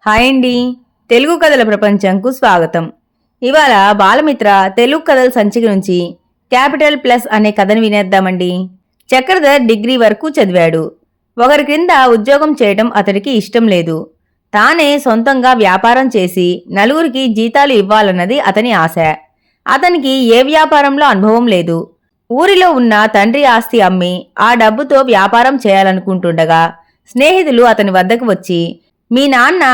Hi అండి. తెలుగు కథల ప్రపంచంకు స్వాగతం. ఇవాళ బాలమిత్ర తెలుగు కథల సంచిక నుంచి క్యాపిటల్ ప్లస్ అనే కథను వినేద్దామండి. చక్రధర్ డిగ్రీ వరకు చదివాడు. ఒకరి క్రింద ఉద్యోగం చేయటం అతడికి ఇష్టం లేదు. తానే సొంతంగా వ్యాపారం చేసి నలుగురికి జీతాలు ఇవ్వాలన్నది అతని ఆశ. అతనికి ఏ వ్యాపారంలో అనుభవం లేదు. ఊరిలో ఉన్న తండ్రి ఆస్తి అమ్మి ఆ డబ్బుతో వ్యాపారం చేయాలనుకుంటుండగా స్నేహితులు అతని వద్దకు వచ్చి, మీ నాన్న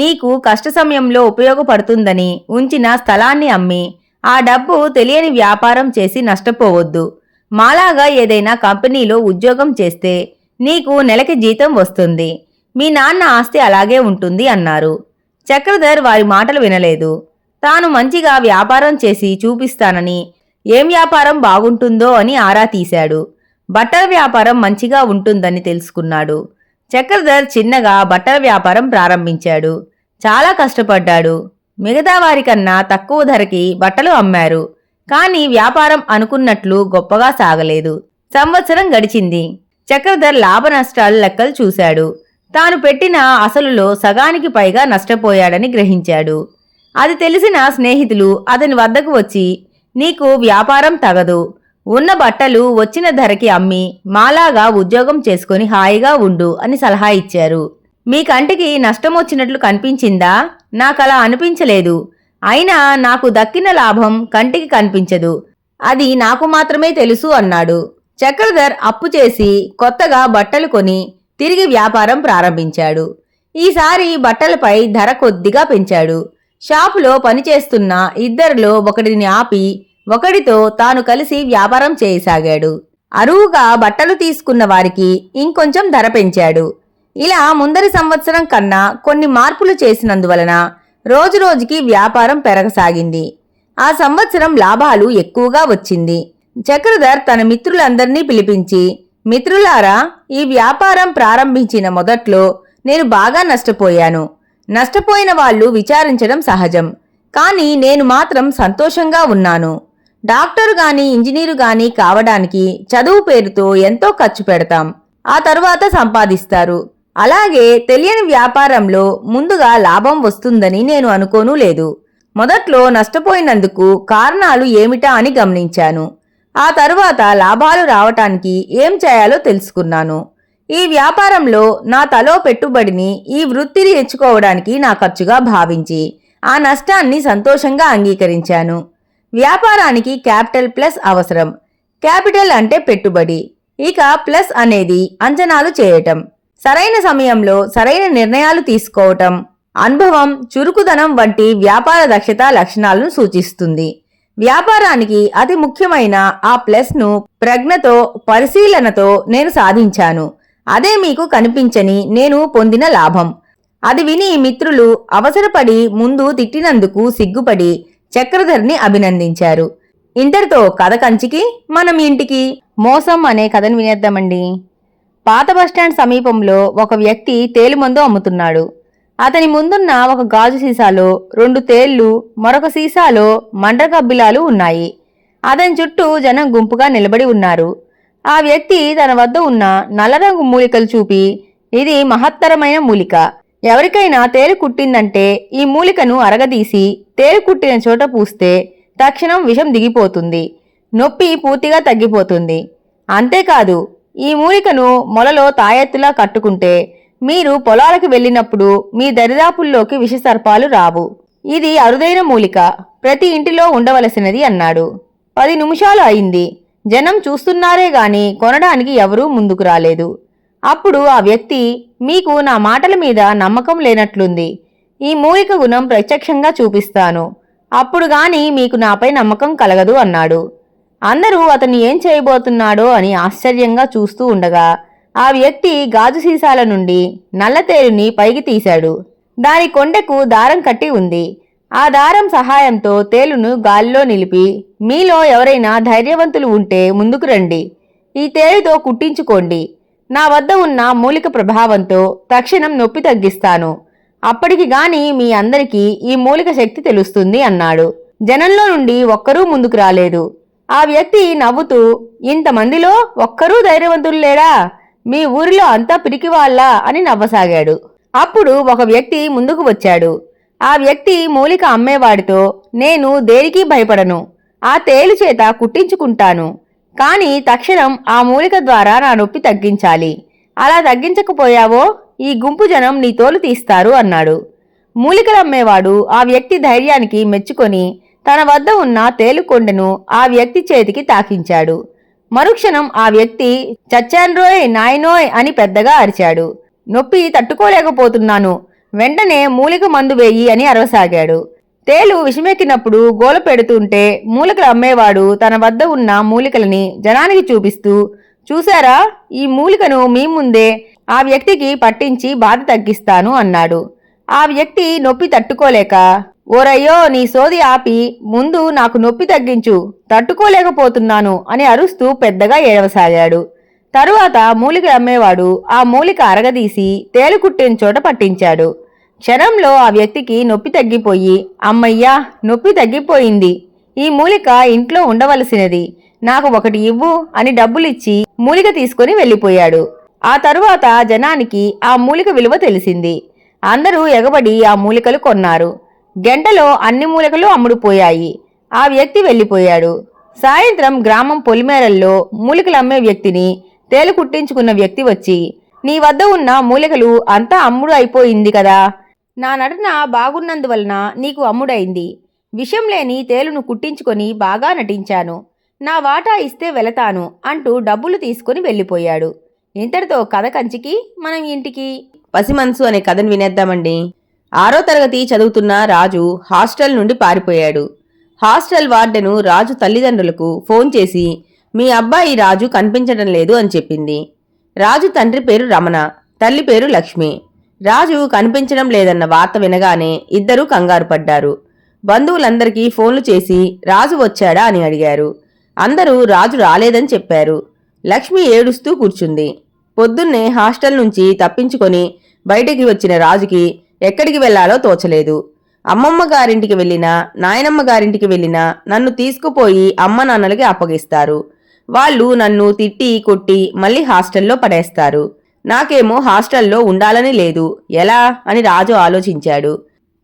నీకు కష్ట సమయంలో ఉపయోగపడుతుందని ఉంచిన స్థలాన్ని అమ్మి ఆ డబ్బు తెలియని వ్యాపారం చేసి నష్టపోవద్దు. మాలాగా ఏదైనా కంపెనీలో ఉద్యోగం చేస్తే నీకు నెలకి జీతం వస్తుంది. మీ నాన్న ఆస్తి అలాగే ఉంటుంది అన్నారు. చక్రధర్ వారి మాటలు వినలేదు. తాను మంచిగా వ్యాపారం చేసి చూపిస్తానని, ఏం వ్యాపారం బాగుంటుందో అని ఆరా తీశాడు. బట్టల వ్యాపారం మంచిగా ఉంటుందని తెలుసుకున్నాడు. చక్రధర్ చిన్నగా బట్టల వ్యాపారం ప్రారంభించాడు. చాలా కష్టపడ్డాడు. మిగతా వారికన్నా తక్కువ ధరకి బట్టలు అమ్మారు. కానీ వ్యాపారం అనుకున్నట్లు గొప్పగా సాగలేదు. సంవత్సరం గడిచింది. చక్రధర్ లాభ నష్టాలు లెక్కలు చూశాడు. తాను పెట్టిన అసలులో సగానికి పైగా నష్టపోయాడని గ్రహించాడు. అది తెలిసిన స్నేహితులు అతని వద్దకు వచ్చి, నీకు వ్యాపారం తగదు. ఉన్న బట్టలు వచ్చిన ధరకి అమ్మి మాలాగా ఉద్యోగం చేసుకుని హాయిగా ఉండు అని సలహా ఇచ్చారు. మీ కంటికి నష్టం వచ్చినట్లు కనిపించిందా? నాకలా అనిపించలేదు. అయినా నాకు దక్కిన లాభం కంటికి కనిపించదు. అది నాకు మాత్రమే తెలుసు అన్నాడు. చక్రధర్ అప్పు చేసి కొత్తగా బట్టలు కొని తిరిగి వ్యాపారం ప్రారంభించాడు. ఈసారి బట్టలపై ధర కొద్దిగా పెంచాడు. షాపులో పనిచేస్తున్న ఇద్దరిలో ఒకడిని ఆపి ఒకడితో తాను కలిసి వ్యాపారం చేయసాగాడు. అరువుగా బట్టలు తీసుకున్న వారికి ఇంకొంచెం ధర పెంచాడు. ఇలా ముందరి సంవత్సరం కన్నా కొన్ని మార్పులు చేసినందువలన రోజురోజుకి వ్యాపారం పెరగసాగింది. ఆ సంవత్సరం లాభాలు ఎక్కువగా వచ్చింది. చక్రధర్ తన మిత్రులందర్నీ పిలిపించి, మిత్రులారా, ఈ వ్యాపారం ప్రారంభించిన మొదట్లో నేను బాగా నష్టపోయాను. నష్టపోయిన వాళ్ళు విచారించడం సహజం. కానీ నేను మాత్రం సంతోషంగా ఉన్నాను. డాక్టరు గాని ఇంజనీరు గాని కావడానికి చదువు పేరుతో ఎంతో ఖర్చు పెడతాం. ఆ తరువాత సంపాదిస్తారు. అలాగే తెలియని వ్యాపారంలో ముందుగా లాభం వస్తుందని నేను అనుకోనూ లేదు. మొదట్లో నష్టపోయినందుకు కారణాలు ఏమిటా అని గమనించాను. ఆ తరువాత లాభాలు రావటానికి ఏం చేయాలో తెలుసుకున్నాను. ఈ వ్యాపారంలో నా తలో పెట్టుబడిని ఈ వృత్తిని ఎంచుకోవడానికి నా ఖర్చుగా భావించి ఆ నష్టాన్ని సంతోషంగా అంగీకరించాను. వ్యాపారానికి క్యాపిటల్ ప్లస్ అవసరం. క్యాపిటల్ అంటే పెట్టుబడి, ఇక ప్లస్ అనేది అంచనాలు చేయటం, సరైన సమయంలో సరైన నిర్ణయాలు తీసుకోవటం, అనుభవం, చురుకుదనం వంటి వ్యాపార దక్షత లక్షణాలను సూచిస్తుంది. వ్యాపారానికి అతి ముఖ్యమైన ఆ ప్లస్ను ప్రజ్ఞతో, పరిశీలనతో నేను సాధించాను. అదే మీకు కనిపించని నేను పొందిన లాభం. అది విని మిత్రులు అవసరపడి ముందు తిట్టినందుకు సిగ్గుపడి చక్రధర్ని అభినందించారు. ఇంతటితో కథ కంచికి మనం ఇంటికి. మోసం అనే కథను వినేద్దామండి. పాత బస్టాండ్ సమీపంలో ఒక వ్యక్తి తేలుమందు అమ్ముతున్నాడు. అతని ముందున్న ఒక గాజు సీసాలో 2 తేళ్లు, మరొక సీసాలో మండ్రకబ్బిలాలు ఉన్నాయి. అతని చుట్టూ జనం గుంపుగా నిలబడి ఉన్నారు. ఆ వ్యక్తి తన వద్ద ఉన్న నల్లరంగు మూలికలు చూపి, ఇది మహత్తరమైన మూలిక. ఎవరికైనా తేలు కుట్టిందంటే ఈ మూలికను అరగదీసి తేలు కుట్టిన చోట పూస్తే తక్షణం విషం దిగిపోతుంది, నొప్పి పూర్తిగా తగ్గిపోతుంది. అంతేకాదు, ఈ మూలికను మొలలో తాయెత్తులా కట్టుకుంటే మీరు పొలాలకు వెళ్ళినప్పుడు మీ దరిదాపుల్లోకి విషసర్పాలు రావు. ఇది అరుదైన మూలిక, ప్రతి ఇంటిలో ఉండవలసినది అన్నాడు. 10 నిమిషాలు అయింది. జనం చూస్తున్నారే గాని కొనడానికి ఎవరూ ముందుకు రాలేదు. అప్పుడు ఆ వ్యక్తి, మీకు నా మాటల మీద నమ్మకం లేనట్లుంది. ఈ మూలిక గుణం ప్రత్యక్షంగా చూపిస్తాను. అప్పుడు గాని మీకు నాపై నమ్మకం కలగదు అన్నాడు. అందరూ అతను ఏం చేయబోతున్నాడో అని ఆశ్చర్యంగా చూస్తూ ఉండగా ఆ వ్యక్తి గాజు సీసాల నుండి నల్లతేలుని పైకి తీశాడు. దాని కొండెకు దారం కట్టి ఉంది. ఆ దారం సహాయంతో తేలును గాలిలో నిలిపి, మీలో ఎవరైనా ధైర్యవంతులు ఉంటే ముందుకు రండి, ఈ తేలుతో కుట్టించుకోండి. నా వద్ద ఉన్న మూలిక ప్రభావంతో తక్షణం నొప్పి తగ్గిస్తాను. అప్పటికి గాని మీ అందరికీ ఈ మూలిక శక్తి తెలుస్తుంది అన్నాడు. జనంలో నుండి ఒక్కరూ ముందుకు రాలేదు. ఆ వ్యక్తి నవ్వుతూ, ఇంతమందిలో ఒక్కరూ ధైర్యవంతులు లేరా? మీ ఊరిలో అంతా పిరికివాళ్ళా అని నవ్వసాగాడు. అప్పుడు ఒక వ్యక్తి ముందుకు వచ్చాడు. ఆ వ్యక్తి మూలిక అమ్మేవాడితో, నేను దేనికి భయపడను, ఆ తేలు చేత కుట్టించుకుంటాను. కాని తక్షణం ఆ మూలిక ద్వారా నా నొప్పి తగ్గించాలి. అలా తగ్గించకపోయావో ఈ గుంపు జనం నీ తోలు తీస్తారు అన్నాడు. మూలికలమ్మేవాడు ఆ వ్యక్తి ధైర్యానికి మెచ్చుకొని తన వద్ద ఉన్న తేలుకొండను ఆ వ్యక్తి చేతికి తాకించాడు. మరుక్షణం ఆ వ్యక్తి చచ్చాన్రోయ్ నాయనోయ్ అని పెద్దగా అరిచాడు. నొప్పి తట్టుకోలేకపోతున్నాను, వెంటనే మూలిక మందు వేయి అని అరవసాగాడు. తేలు విషమెక్కినప్పుడు గోల పెడుతుంటే మూలికలు అమ్మేవాడు తన వద్ద ఉన్న మూలికలని జనానికి చూపిస్తూ, చూశారా, ఈ మూలికను మీ ముందే ఆ వ్యక్తికి పట్టించి బాధ తగ్గిస్తాను అన్నాడు. ఆ వ్యక్తి నొప్పి తట్టుకోలేక, ఓరయ్యో నీ సోది ఆపి ముందు నాకు నొప్పి తగ్గించు, తట్టుకోలేకపోతున్నాను అని అరుస్తూ పెద్దగా ఏడవసాగాడు. తరువాత మూలికలు అమ్మేవాడు ఆ మూలిక అరగదీసి తేలు కుట్టిన చోట పట్టించాడు. క్షణంలో ఆ వ్యక్తికి నొప్పి తగ్గిపోయి, అమ్మయ్యా నొప్పి తగ్గిపోయింది, ఈ మూలిక ఇంట్లో ఉండవలసినది, నాకు ఒకటి ఇవ్వు అని డబ్బులిచ్చి మూలిక తీసుకుని వెళ్ళిపోయాడు. ఆ తరువాత జనానికి ఆ మూలిక విలువ తెలిసింది. అందరూ ఎగబడి ఆ మూలికలు కొన్నారు. గంటలో అన్ని మూలికలు అమ్ముడుపోయాయి. ఆ వ్యక్తి వెళ్ళిపోయాడు. సాయంత్రం గ్రామం పొలిమేరల్లో మూలికలమ్మే వ్యక్తిని తేలు కుట్టించుకున్న వ్యక్తి వచ్చి, నీ వద్ద ఉన్న మూలికలు అంతా అమ్ముడు అయిపోయింది కదా, నా నటన బాగున్నందువలన నీకు అమ్ముడైంది, విషం లేని తేలును కుట్టించుకొని బాగా నటించాను, నా వాటా ఇస్తే వెళతాను అంటూ డబ్బులు తీసుకుని వెళ్ళిపోయాడు. ఇంతటితో కథ కంచికి మనం ఇంటికి. పసిమనసు అనే కథను వినేద్దామండి. 6వ తరగతి చదువుతున్న రాజు హాస్టల్ నుండి పారిపోయాడు. హాస్టల్ వార్డెను రాజు తల్లిదండ్రులకు ఫోన్ చేసి, మీ అబ్బాయి రాజు కనిపించడం లేదు అని చెప్పింది. రాజు తండ్రి పేరు రమణ, తల్లి పేరు లక్ష్మి. రాజు కనిపించడం లేదన్న వార్త వినగానే ఇద్దరూ కంగారు పడ్డారు. బంధువులందరికీ ఫోన్లు చేసి రాజు వచ్చాడా అని అడిగారు. అందరూ రాజు రాలేదని చెప్పారు. లక్ష్మి ఏడుస్తూ కూర్చుంది. పొద్దున్నే హాస్టల్ నుంచి తప్పించుకొని బయటికి వచ్చిన రాజుకి ఎక్కడికి వెళ్లాలో తోచలేదు. అమ్మమ్మ గారింటికి వెళ్ళినా నాయనమ్మ గారింటికి వెళ్ళినా నన్ను తీసుకుపోయి అమ్మ నాన్నలకి అప్పగిస్తారు. వాళ్ళు నన్ను తిట్టి కొట్టి మళ్ళీ హాస్టల్లో పడేస్తారు. నాకేమో హాస్టల్లో ఉండాలని లేదు, ఎలా అని రాజు ఆలోచించాడు.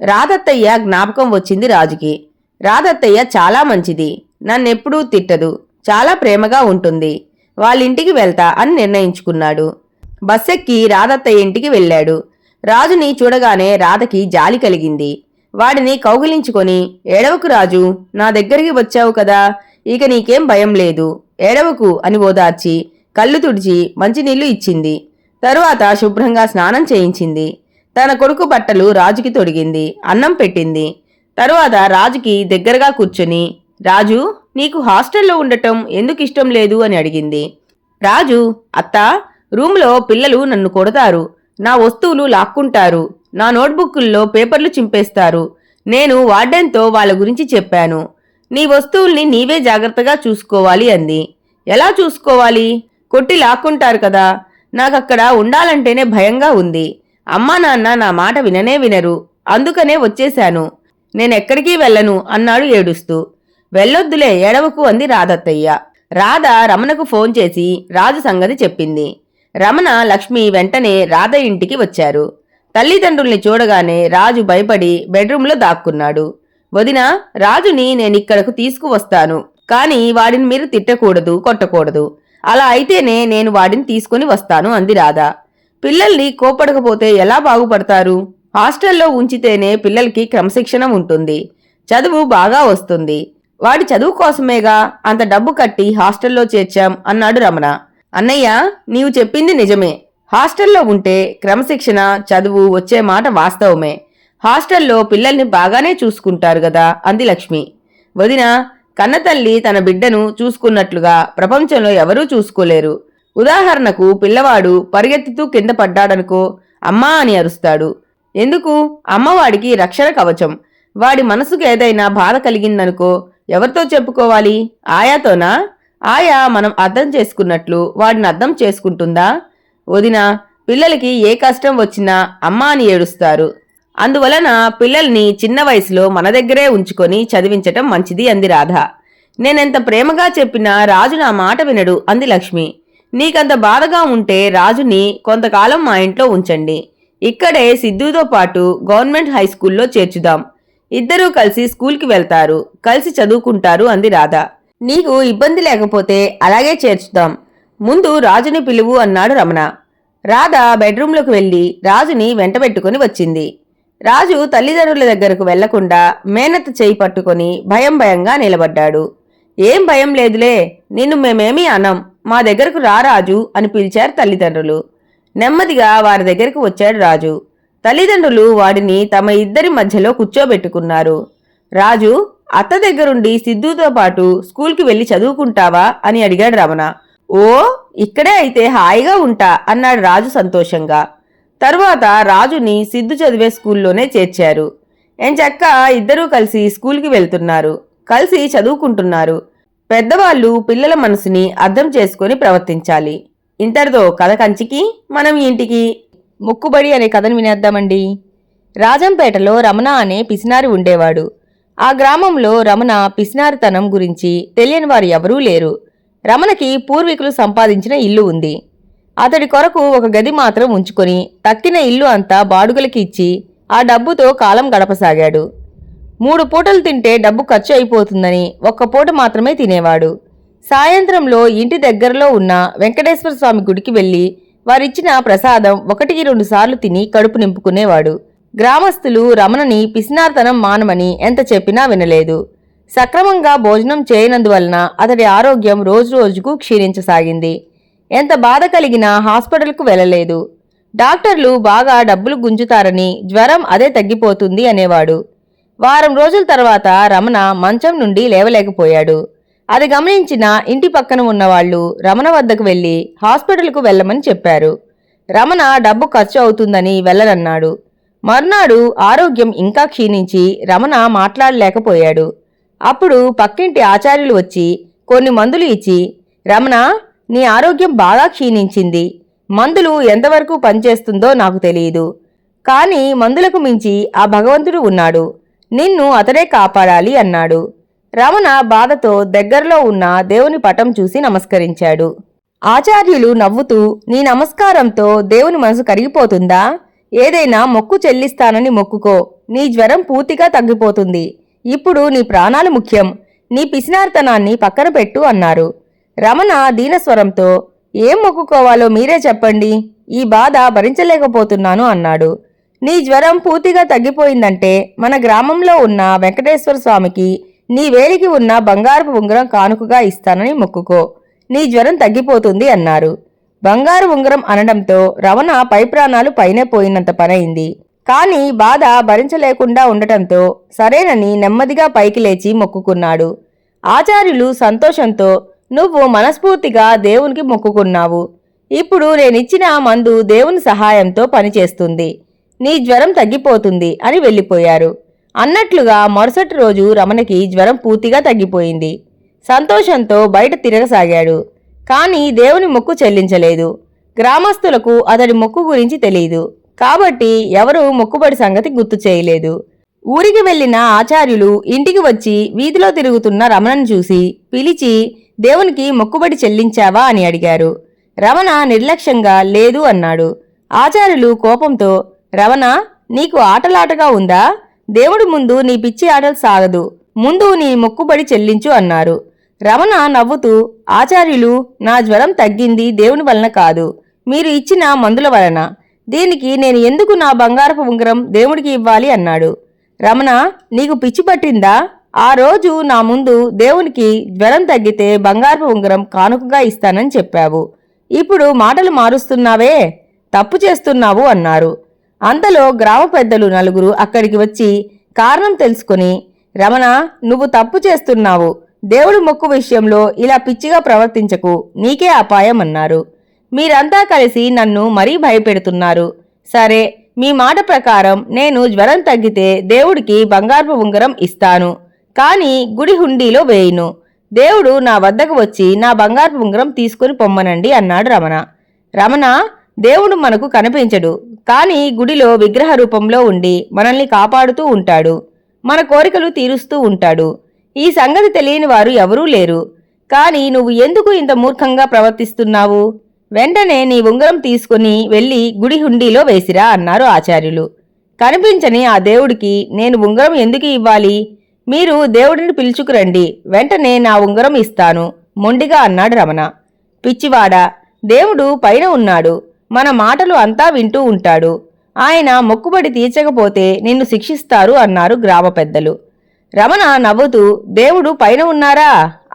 రాధత్తయ్య జ్ఞాపకం వచ్చింది రాజుకి. రాధత్తయ్య చాలా మంచిది, నన్నెప్పుడూ తిట్టదు, చాలా ప్రేమగా ఉంటుంది, వాళ్ళింటికి వెళ్తా అని నిర్ణయించుకున్నాడు. బస్సెక్కి రాధత్తయ్య ఇంటికి వెళ్ళాడు. రాజుని చూడగానే రాధకి జాలి కలిగింది. వాడిని కౌగిలించుకొని, ఏడవకు రాజు, నా దగ్గరికి వచ్చావు కదా, ఇక నీకేం భయం లేదు, ఏడవకు అని ఓదార్చి కళ్ళు తుడిచి మంచినీళ్లు ఇచ్చింది. తరువాత శుభ్రంగా స్నానం చేయించింది. తన కొడుకు బట్టలు రాజుకి తొడిగింది, అన్నం పెట్టింది. తరువాత రాజుకి దగ్గరగా కూర్చుని, రాజు, నీకు హాస్టల్లో ఉండటం ఎందుకు ఇష్టం లేదు అని అడిగింది. రాజు, అత్తా, రూంలో పిల్లలు నన్ను కొడతారు, నా వస్తువులు లాక్కుంటారు, నా నోట్బుక్కుల్లో పేపర్లు చింపేస్తారు, నేను వార్డెన్తో వాళ్ళ గురించి చెప్పాను, నీ వస్తువుల్ని నీవే జాగ్రత్తగా చూసుకోవాలి అంది. ఎలా చూసుకోవాలి? కొట్టి లాక్కుంటారు కదా, నాకక్కడ ఉండాలంటేనే భయంగా ఉంది, అమ్మా నాన్న నా మాట విననే వినరు, అందుకనే వచ్చేశాను, నేనెక్కడికి వెళ్ళను అన్నాడు ఏడుస్తూ. వెళ్ళొద్దులే, ఏడవకు అంది రాధత్తయ్య. రాధ రమణకు ఫోన్ చేసి రాజు సంగతి చెప్పింది. రమణ, లక్ష్మి వెంటనే రాధ ఇంటికి వచ్చారు. తల్లిదండ్రుల్ని చూడగానే రాజు భయపడి బెడ్రూంలో దాక్కున్నాడు. వదినా, రాజుని నేనిక్కడకు తీసుకువస్తాను, కాని వాడిని మీరు తిట్టకూడదు, కొట్టకూడదు, అలా అయితేనే నేను వాడిని తీసుకుని వస్తాను అంది రాధ. పిల్లల్ని కోపడకపోతే ఎలా బాగుపడతారు? హాస్టల్లో ఉంచితేనే పిల్లలకి క్రమశిక్షణ ఉంటుంది, చదువు బాగా వస్తుంది, వాడి చదువు కోసమేగా అంత డబ్బు కట్టి హాస్టల్లో చేర్చాం అన్నాడు రమణ. అన్నయ్య, నీవు చెప్పింది నిజమే, హాస్టల్లో ఉంటే క్రమశిక్షణ చదువు వచ్చే మాట వాస్తవమే, హాస్టల్లో పిల్లల్ని బాగానే చూసుకుంటారు గదా అంది లక్ష్మి. వదిన, కన్నతల్లి తన బిడ్డను చూసుకున్నట్లుగా ప్రపంచంలో ఎవరూ చూసుకోలేరు. ఉదాహరణకు పిల్లవాడు పరిగెత్తుతూ కింద పడ్డాడనుకో, అమ్మా అని అరుస్తాడు. ఎందుకు? అమ్మవాడికి రక్షణ కవచం. వాడి మనసుకు ఏదైనా బాధ కలిగిందనుకో, ఎవరితో చెప్పుకోవాలి? ఆయాతోనా? ఆయా మనం అర్థం చేసుకున్నట్లు వాడిని అర్థం చేసుకుంటుందా? వదిన, పిల్లలకి ఏ కష్టం వచ్చినా అమ్మా అని ఏడుస్తారు. అందువలన పిల్లల్ని చిన్న వయసులో మన దగ్గరే ఉంచుకొని చదివించటం మంచిది అంది రాధ. నేనెంత ప్రేమగా చెప్పినా రాజు నా మాట వినడు అంది లక్ష్మి. నీకంత బాధగా ఉంటే రాజుని కొంతకాలం మా ఇంట్లో ఉంచండి, ఇక్కడే సిద్ధుతో పాటు గవర్నమెంట్ హై స్కూల్లో చేర్చుదాం. ఇద్దరూ కలిసి స్కూల్కి వెళ్తారు, కలిసి చదువుకుంటారు అంది రాధ. నీకు ఇబ్బంది లేకపోతే అలాగే చేర్చుదాం. ముందు రాజుని పిలువు అన్నాడు రమణ. రాధ బెడ్రూంలోకి వెళ్లి రాజుని వెంటబెట్టుకుని వచ్చింది. రాజు తల్లిదండ్రుల దగ్గరకు వెళ్లకుండా మేనత్త చేయి పట్టుకుని భయంగా నిలబడ్డాడు. ఏం భయం లేదులే, నిన్ను మేమేమీ అనం, మా దగ్గరకు రా రాజు అని పిలిచారు తల్లిదండ్రులు. నెమ్మదిగా వారి దగ్గరకు వచ్చాడు రాజు. తల్లిదండ్రులు వాడిని తమ ఇద్దరి మధ్యలో కూర్చోబెట్టుకున్నారు. రాజు, అత్త దగ్గరుండి సిద్ధుతో పాటు స్కూల్కి వెళ్లి చదువుకుంటావా అని అడిగాడు రమణ. ఓ, ఇక్కడే అయితే హాయిగా ఉంటా అన్నాడు రాజు సంతోషంగా. తరువాత రాజుని సిద్ధు చదివే స్కూల్లోనే చేర్చారు. ఎంచక్క ఇద్దరూ కలిసి స్కూల్కి వెళ్తున్నారు, కలిసి చదువుకుంటున్నారు. పెద్దవాళ్ళు పిల్లల మనసుని అర్థం చేసుకుని ప్రవర్తించాలి. ఇంతటితో కథ కంచికి, మనం ఇంటికి. మొక్కుబడి అనే కథను వినేద్దామండి. రాజంపేటలో రమణ అనే పిసినారి ఉండేవాడు. ఆ గ్రామంలో రమణ పిసినారితనం గురించి తెలియని వారు ఎవరూ లేరు. రమణకి పూర్వీకులు సంపాదించిన ఇల్లు ఉంది. అతడి కొరకు ఒక గది మాత్రం ఉంచుకొని తక్కిన ఇల్లు అంతా బాడుగలకి ఇచ్చి ఆ డబ్బుతో కాలం గడపసాగాడు. 3 పూటలు తింటే డబ్బు ఖర్చు అయిపోతుందని ఒక్క పూట మాత్రమే తినేవాడు. సాయంత్రంలో ఇంటి దగ్గరలో ఉన్న వెంకటేశ్వర స్వామి గుడికి వెళ్లి వారిచ్చిన ప్రసాదం 1-2 సార్లు తిని కడుపు నింపుకునేవాడు. గ్రామస్తులు రమణని పిసినార్తనం మానమని ఎంత చెప్పినా వినలేదు. సక్రమంగా భోజనం చేయనందువలన అతడి ఆరోగ్యం రోజురోజుకు క్షీణించసాగింది. ఎంత బాధ కలిగినా హాస్పిటల్కు వెళ్లలేదు. డాక్టర్లు బాగా డబ్బులు గుంజుతారని జ్వరం అదే తగ్గిపోతుంది అనేవాడు. వారం రోజుల తర్వాత రమణ మంచం నుండి లేవలేకపోయాడు. అది గమనించిన ఇంటి పక్కన ఉన్నవాళ్లు రమణ వద్దకు వెళ్లి హాస్పిటల్కు వెళ్లమని చెప్పారు. రమణ డబ్బు ఖర్చు అవుతుందని వెళ్లనన్నాడు. మర్నాడు ఆరోగ్యం ఇంకా క్షీణించి రమణ మాట్లాడలేకపోయాడు. అప్పుడు పక్కింటి ఆచార్యులు వచ్చి కొన్ని మందులు ఇచ్చి, రమణ, నీ ఆరోగ్యం బాగా క్షీణించింది. మందులు ఎంతవరకు పనిచేస్తుందో నాకు తెలియదు. కానీ మందులకు మించి ఆ భగవంతుడు ఉన్నాడు. నిన్ను అతడే కాపాడాలి అన్నాడు. రమణ బాధతో దగ్గరలో ఉన్న దేవుని పటం చూసి నమస్కరించాడు. ఆచార్యులు నవ్వుతూ, నీ నమస్కారంతో దేవుని మనసు కరిగిపోతుందా? ఏదైనా మొక్కు చెల్లిస్తానని మొక్కుకో, నీ జ్వరం పూర్తిగా తగ్గిపోతుంది. ఇప్పుడు నీ ప్రాణాలు ముఖ్యం, నీ పిసినార్తనాన్ని పక్కన పెట్టు అన్నారు. రమణ దీనస్వరంతో, ఏం మొక్కుకోవాలో మీరే చెప్పండి, ఈ బాధ భరించలేకపోతున్నాను అన్నాడు. నీ జ్వరం పూర్తిగా తగ్గిపోయిందంటే మన గ్రామంలో ఉన్న వెంకటేశ్వర స్వామికి నీ వేలికి ఉన్న బంగారపు ఉంగరం కానుకగా ఇస్తానని మొక్కుకో, నీ జ్వరం తగ్గిపోతుంది అన్నారు. బంగారు ఉంగరం అనడంతో రమణ పై ప్రాణాలు పైనే పోయినంత పనైంది. కాని బాధ భరించలేకుండా ఉండటంతో సరేనని నెమ్మదిగా పైకి లేచి మొక్కుకున్నాడు. ఆచార్యులు సంతోషంతో, నువ్వు మనస్ఫూర్తిగా దేవునికి మొక్కుకున్నావు. ఇప్పుడు నేనిచ్చిన మందు దేవుని సహాయంతో పనిచేస్తుంది. నీ జ్వరం తగ్గిపోతుంది అని వెళ్ళిపోయారు. అన్నట్లుగా మరుసటి రోజు రమణకి జ్వరం పూర్తిగా తగ్గిపోయింది. సంతోషంతో బయట తిరగసాగాడు. కాని దేవుని మొక్కు చెల్లించలేదు. గ్రామస్తులకు అతడి మొక్కు గురించి తెలియదు. కాబట్టి ఎవరూ మొక్కుబడి సంగతి గుర్తు చేయలేదు. ఊరికి వెళ్లిన ఆచార్యులు ఇంటికి వచ్చి వీధిలో తిరుగుతున్న రమణను చూసి పిలిచి, దేవునికి మొక్కుబడి చెల్లించావా అని అడిగారు. రమణ నిర్లక్ష్యంగా లేదు అన్నాడు. ఆచార్యులు కోపంతో, రమణ, నీకు ఆటలాటగా ఉందా? దేవుడి ముందు నీ పిచ్చి ఆటలు సాగదు, ముందు నీ మొక్కుబడి చెల్లించు అన్నారు. రమణ నవ్వుతూ, ఆచార్యులు, నా జ్వరం తగ్గింది దేవుని వలన కాదు, మీరు ఇచ్చిన మందుల వలన. దీనికి నేను ఎందుకు నా బంగారపు ఉంగరం దేవుడికి ఇవ్వాలి అన్నాడు. రమణ, నీకు పిచ్చి పట్టిందా? ఆ రోజు నా ముందు దేవునికి జ్వరం తగ్గితే బంగారపు ఉంగరం కానుకగా ఇస్తానని చెప్పావు. ఇప్పుడు మాటలు మారుస్తున్నావే, తప్పు చేస్తున్నావు అన్నారు. అంతలో గ్రామ పెద్దలు 4 అక్కడికి వచ్చి కారణం తెలుసుకుని, రమణ, నువ్వు తప్పు చేస్తున్నావు. దేవుడి మొక్కు విషయంలో ఇలా పిచ్చిగా ప్రవర్తించకు, నీకే అపాయం అన్నారు. మీరంతా కలిసి నన్ను మరీ భయపెడుతున్నారు. సరే, మీ మాట ప్రకారం నేను జ్వరం తగ్గితే దేవుడికి బంగారపు ఉంగరం ఇస్తాను. కానీ గుడి హుండీలో వేయును. దేవుడు నా వద్దకు వచ్చి నా బంగారపు ఉంగరం తీసుకుని పొమ్మనండి అన్నాడు రమణ. రమణ, దేవుడు మనకు కనిపించడు, కానీ గుడిలో విగ్రహ రూపంలో ఉండి మనల్ని కాపాడుతూ ఉంటాడు, మన కోరికలు తీరుస్తూ ఉంటాడు. ఈ సంగతి తెలియని వారు ఎవరూ లేరు. కానీ నువ్వు ఎందుకు ఇంత మూర్ఖంగా ప్రవర్తిస్తున్నావు? వెంటనే నీ ఉంగరం తీసుకుని వెళ్ళి గుడి హుండీలో వేసిరా అన్నారు ఆచార్యులు. కనిపించని ఆ దేవుడికి నేను ఉంగరం ఎందుకు ఇవ్వాలి? మీరు దేవుడిని పిలుచుకురండి, వెంటనే నా ఉంగరం ఇస్తాను మొండిగా అన్నాడు రమణ. పిచ్చివాడా, దేవుడు పైన ఉన్నాడు, మన మాటలు అంతా వింటూ ఉంటాడు. ఆయన మొక్కుబడి తీర్చకపోతే నిన్ను శిక్షిస్తారు అన్నారు గ్రామ పెద్దలు. రమణ నవ్వుతూ, దేవుడు పైన ఉన్నారా?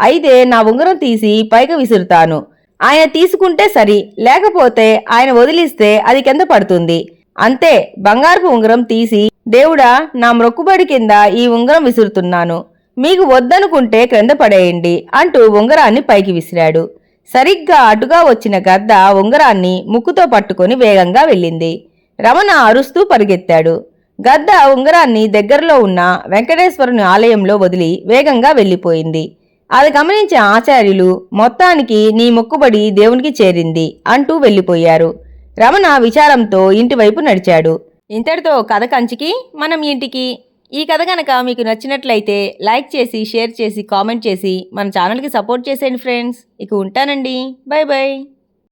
అయితే నా ఉంగరం తీసి పైకి విసురుతాను. ఆయన తీసుకుంటే సరి, లేకపోతే ఆయన వదిలిస్తే అది కింద పడుతుంది. అంతే, బంగారపు ఉంగరం తీసి, దేవుడా నా మొక్కుబడి కింద ఈ ఉంగరం విసురుతున్నాను, మీకు వద్దనుకుంటే క్రింద పడేయండి అంటూ ఉంగరాన్ని పైకి విసిరాడు. సరిగ్గా అటుగా వచ్చిన గద్ద ఉంగరాన్ని ముక్కుతో పట్టుకొని వేగంగా వెళ్ళింది. రమణ అరుస్తూ పరిగెత్తాడు. గద్ద ఉంగరాన్ని దగ్గరలో ఉన్న వెంకటేశ్వరుని ఆలయంలో వదిలి వేగంగా వెళ్ళిపోయింది. అది గమనించిన ఆచార్యులు, మొత్తానికి నీ మొక్కుబడి దేవునికి చేరింది అంటూ వెళ్ళిపోయారు. రమణ విచారంతో ఇంటివైపు నడిచాడు. ఇంతటితో కథ కంచికి మనం ఇంటికి. ఈ కథ గనక మీకు నచ్చినట్లయితే లైక్ చేసి, షేర్ చేసి, కామెంట్ చేసి మన ఛానల్కి సపోర్ట్ చేసేయండి ఫ్రెండ్స్. ఇక ఉంటానండి, బై బై.